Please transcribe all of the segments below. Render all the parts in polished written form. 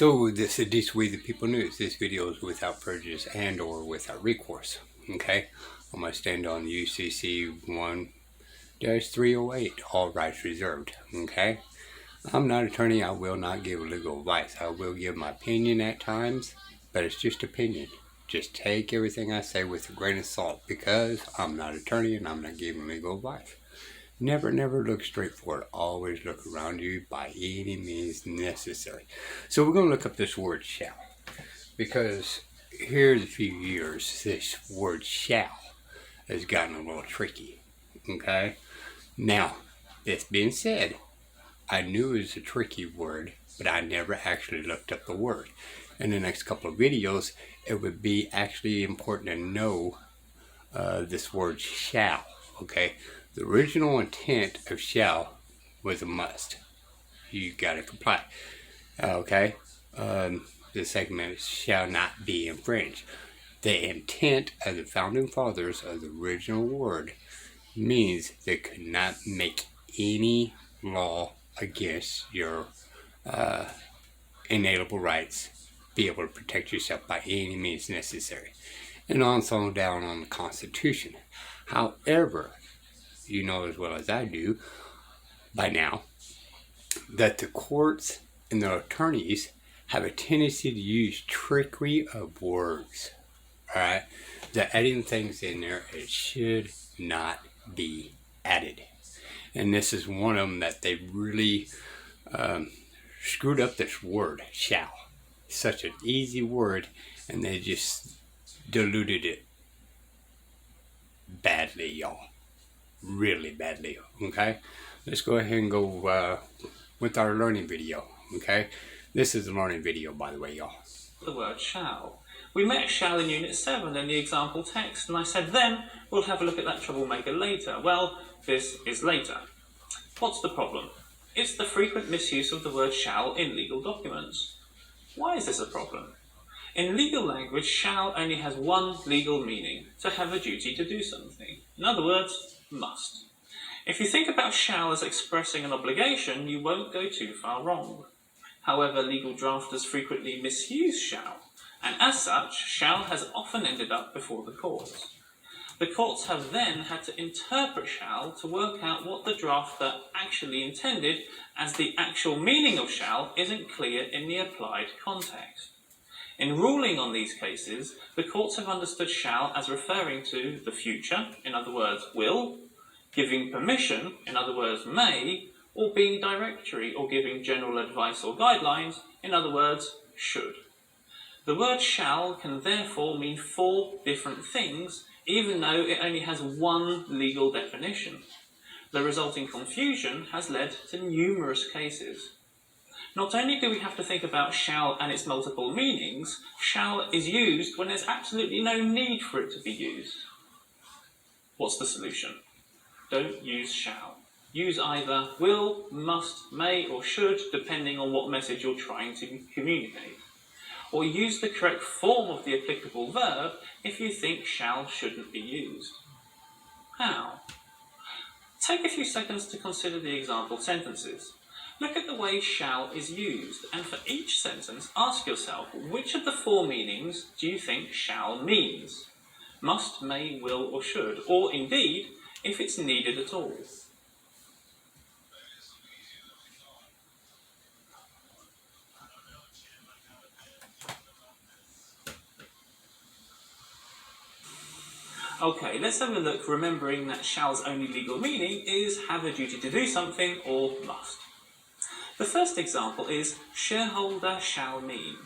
So this is this We the People News. This video is without prejudice and or without recourse. Okay, I'm going to stand on UCC 1-308, all rights reserved. Okay, I'm not an attorney. I will not give legal advice. I will give my opinion at times, but it's just opinion. Just take everything I say with a grain of salt, because I'm not an attorney and I'm not giving legal advice. Never look straight forward. Always look around you by any means necessary. So we're going to look up this word shall, because here in a few years, this word shall has gotten a little tricky. Okay? Now, this being said, I knew it was a tricky word, but I never actually looked up the word. In the next couple of videos, it would be actually important to know this word shall. Okay? The original intent of shall was a must. You got to comply. Okay? The segment is shall not be infringed. The intent of the founding fathers of the original word means they could not make any law against your inalienable rights, be able to protect yourself by any means necessary. And also down on the Constitution. However, you know as well as I do by now that the courts and the attorneys have a tendency to use trickery of words. Alright? They're adding things in there it should not be added. And this is one of them that they really screwed up, this word, shall. Such an easy word, and they just diluted it badly, y'all. Really badly. Okay, let's go ahead and go with our learning video. Okay, this is a learning video, by the way, y'all. The word shall. We met shall in Unit 7 in the example text, and I said then we'll have a look at that troublemaker later. Well, this is later. What's the problem? It's the frequent misuse of the word shall in legal documents. Why is this a problem? In legal language, shall only has one legal meaning: to have a duty to do something. In other words, must. If you think about shall as expressing an obligation, you won't go too far wrong. However, legal drafters frequently misuse shall, and as such, shall has often ended up before the courts. The courts have then had to interpret shall to work out what the drafter actually intended, as the actual meaning of shall isn't clear in the applied context. In ruling on these cases, the courts have understood shall as referring to the future, in other words, will, giving permission, in other words, may, or being directory or giving general advice or guidelines, in other words, should. The word shall can therefore mean 4 different things, even though it only has one legal definition. The resulting confusion has led to numerous cases. Not only do we have to think about shall and its multiple meanings, shall is used when there's absolutely no need for it to be used. What's the solution? Don't use shall. Use either will, must, may, or should, depending on what message you're trying to communicate. Or use the correct form of the applicable verb if you think shall shouldn't be used. How? Take a few seconds to consider the example sentences. Look at the way shall is used, and for each sentence, ask yourself, which of the 4 meanings do you think shall means? Must, may, will, or should, or indeed, if it's needed at all. Okay, let's have a look, remembering that shall's only legal meaning is have a duty to do something or must. The first example is shareholder shall mean.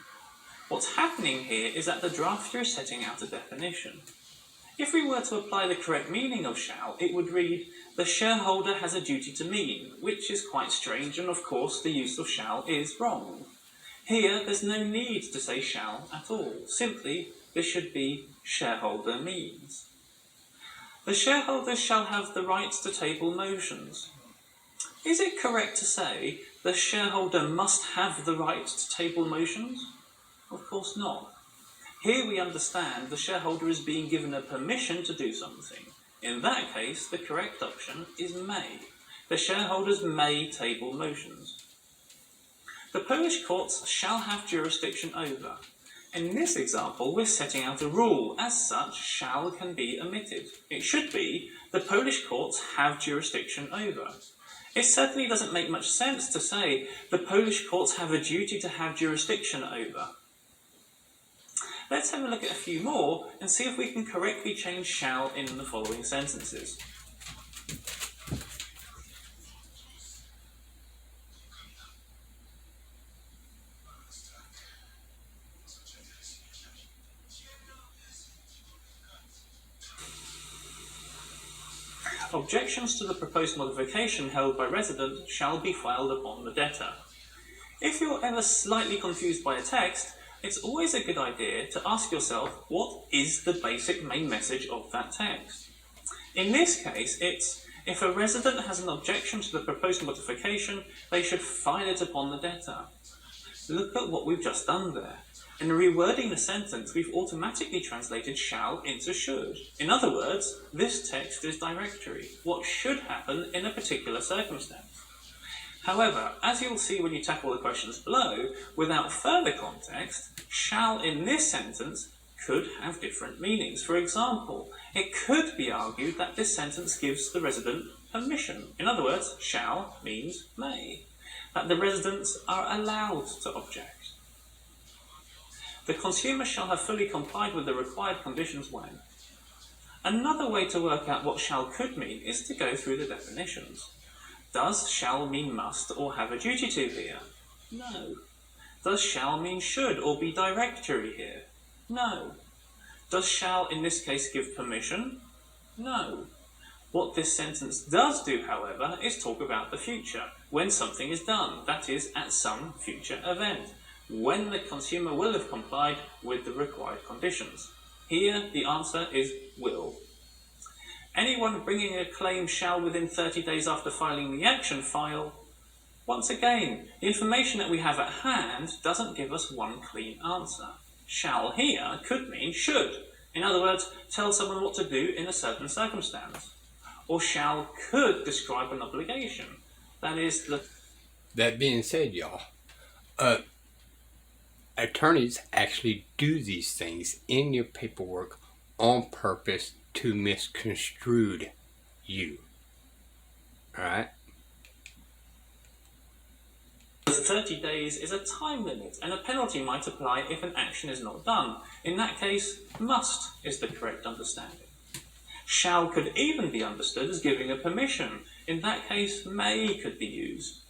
What's happening here is that the drafter is setting out a definition. If we were to apply the correct meaning of shall, it would read, the shareholder has a duty to mean, which is quite strange, and of course the use of shall is wrong. Here, there's no need to say shall at all. Simply, this should be shareholder means. The shareholders shall have the right to table motions. Is it correct to say the shareholder must have the right to table motions? Of course not. Here we understand the shareholder is being given a permission to do something. In that case, the correct option is may. The shareholders may table motions. the Polish courts shall have jurisdiction over. In this example, we're setting out a rule. As such, shall can be omitted. It should be, the Polish courts have jurisdiction over. It certainly doesn't make much sense to say, the Polish courts have a duty to have jurisdiction over. Let's have a look at a few more and see if we can correctly change shall in the following sentences. Objections to the proposed modification held by resident shall be filed upon the debtor. If you're ever slightly confused by a text, it's always a good idea to ask yourself, what is the basic main message of that text? In this case, it's, if a resident has an objection to the proposed modification, they should file it upon the debtor. Look at what we've just done there. In rewording the sentence, we've automatically translated shall into should. In other words, this text is directory, what should happen in a particular circumstance. However, as you'll see when you tackle the questions below, without further context, shall in this sentence could have different meanings. For example, it could be argued that this sentence gives the resident permission. In other words, shall means may, that the residents are allowed to object. The consumer shall have fully complied with the required conditions when. Another way to work out what shall could mean is to go through the definitions. Does shall mean must or have a duty to here? No. Does shall mean should or be directory here? No. Does shall in this case give permission? No. What this sentence does do, however, is talk about the future, when something is done, that is, at some future event, when the consumer will have complied with the required conditions. Here, the answer is will. Anyone bringing a claim shall within 30 days after filing the action file. Once again, the information that we have at hand doesn't give us one clean answer. Shall here could mean should. In other words, tell someone what to do in a certain circumstance. Or shall could describe an obligation. That is, That being said, y'all, attorneys actually do these things in your paperwork on purpose to misconstrue you. Alright? the 30 days is a time limit, and a penalty might apply if an action is not done. In that case, must is the correct understanding. Shall could even be understood as giving a permission. In that case, may could be used.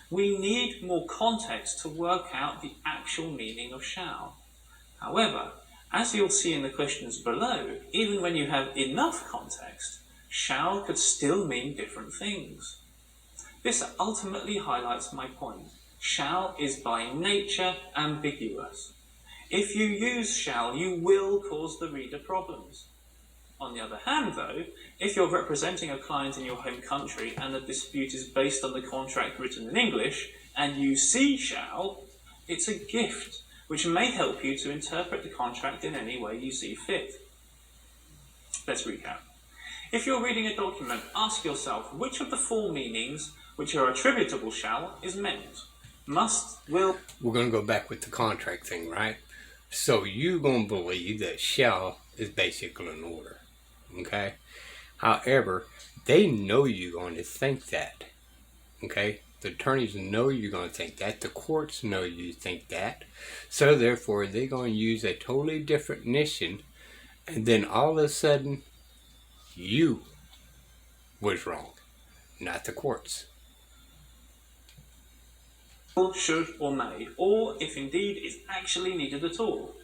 We need more context to work out the actual meaning of shall. However, as you'll see in the questions below, even when you have enough context, shall could still mean different things. This ultimately highlights my point. Shall is by nature ambiguous. If you use shall, you will cause the reader problems. On the other hand, though, if you're representing a client in your home country and the dispute is based on the contract written in English, and you see shall, it's a gift which may help you to interpret the contract in any way you see fit. Let's recap. If you're reading a document, ask yourself which of the four meanings which are attributable shall is meant. Must, will. We're going to go back with the contract thing, right? So you're going to believe that shall is basically an order. Okay? However, they know you're going to think that. Okay? The attorneys know you're going to think that. The courts know you think that. So therefore, they're going to use a totally different definition. And then all of a sudden, you was wrong, not the courts. Should or may, or if indeed it's actually needed at all.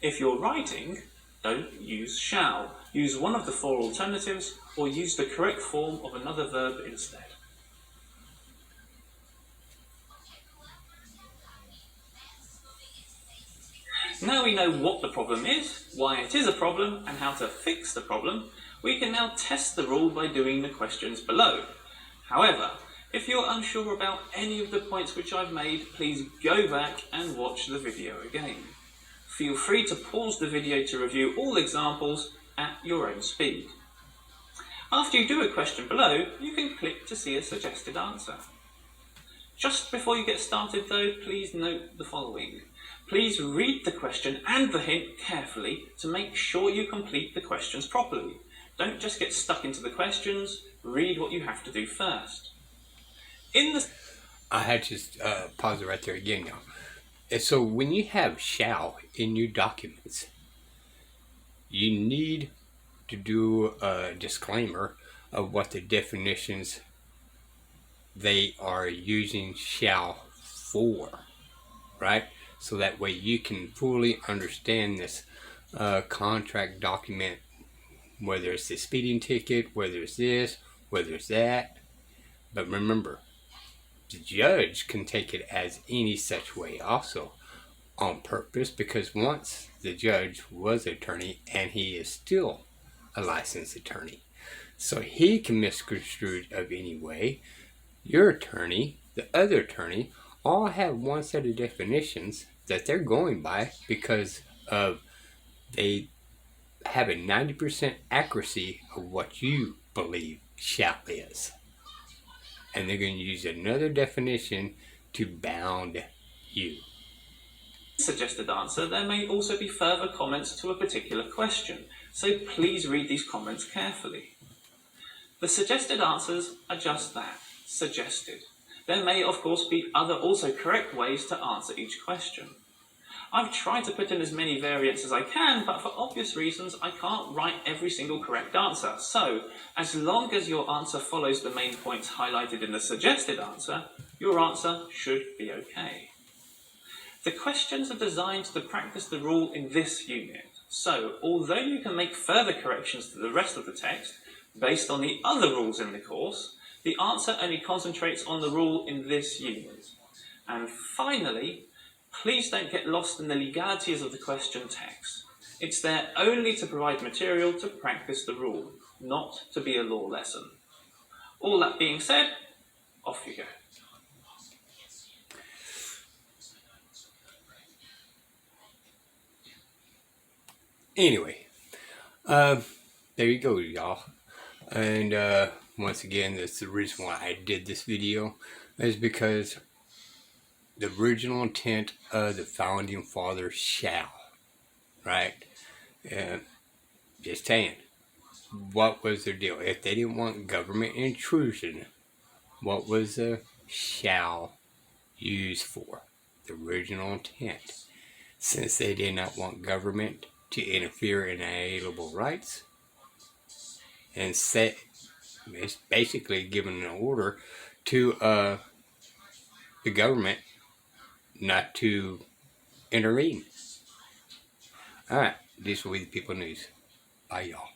If you're writing, don't use shall. Use one of the four alternatives, or use the correct form of another verb instead. Now we know what the problem is, why it is a problem, and how to fix the problem, we can now test the rule by doing the questions below. However, if you're unsure about any of the points which I've made, please go back and watch the video again. Feel free to pause the video to review all examples at your own speed. After you do a question below, you can click to see a suggested answer. Just before you get started though, please note the following. Please read the question and the hint carefully to make sure you complete the questions properly. Don't just get stuck into the questions, read what you have to do first. I had to pause it right there again now. And so when you have shall in your documents, you need to do a disclaimer of what the definitions they are using shall for, right? So that way you can fully understand this contract document, whether it's the speeding ticket, whether it's this, whether it's that. But remember, the judge can take it as any such way also, on purpose, because once the judge was an attorney and he is still a licensed attorney, so he can misconstrue it of any way. Your attorney, the other attorney, all have one set of definitions that they're going by because of they have a 90% accuracy of what you believe shall is. And they're going to use another definition to bound you. Suggested answer, there may also be further comments to a particular question, so please read these comments carefully. The suggested answers are just that, suggested. There may of course be other also correct ways to answer each question. I've tried to put in as many variants as I can, but for obvious reasons I can't write every single correct answer, so as long as your answer follows the main points highlighted in the suggested answer, your answer should be okay. The questions are designed to practice the rule in this unit, so although you can make further corrections to the rest of the text based on the other rules in the course, the answer only concentrates on the rule in this unit. And finally, please don't get lost in the legalities of the question text. It's there only to provide material to practice the rule, not to be a law lesson. All that being said, off you go. Anyway, there you go, y'all. And once again, that's the reason why I did this video, is because the original intent of the founding fathers shall, right? Just saying, what was their deal? If they didn't want government intrusion, what was the shall used for? The original intent. Since they did not want government to interfere in inalienable rights, and it's basically giving an order to the government not to intervene. Alright, this will be the People News. Bye, y'all.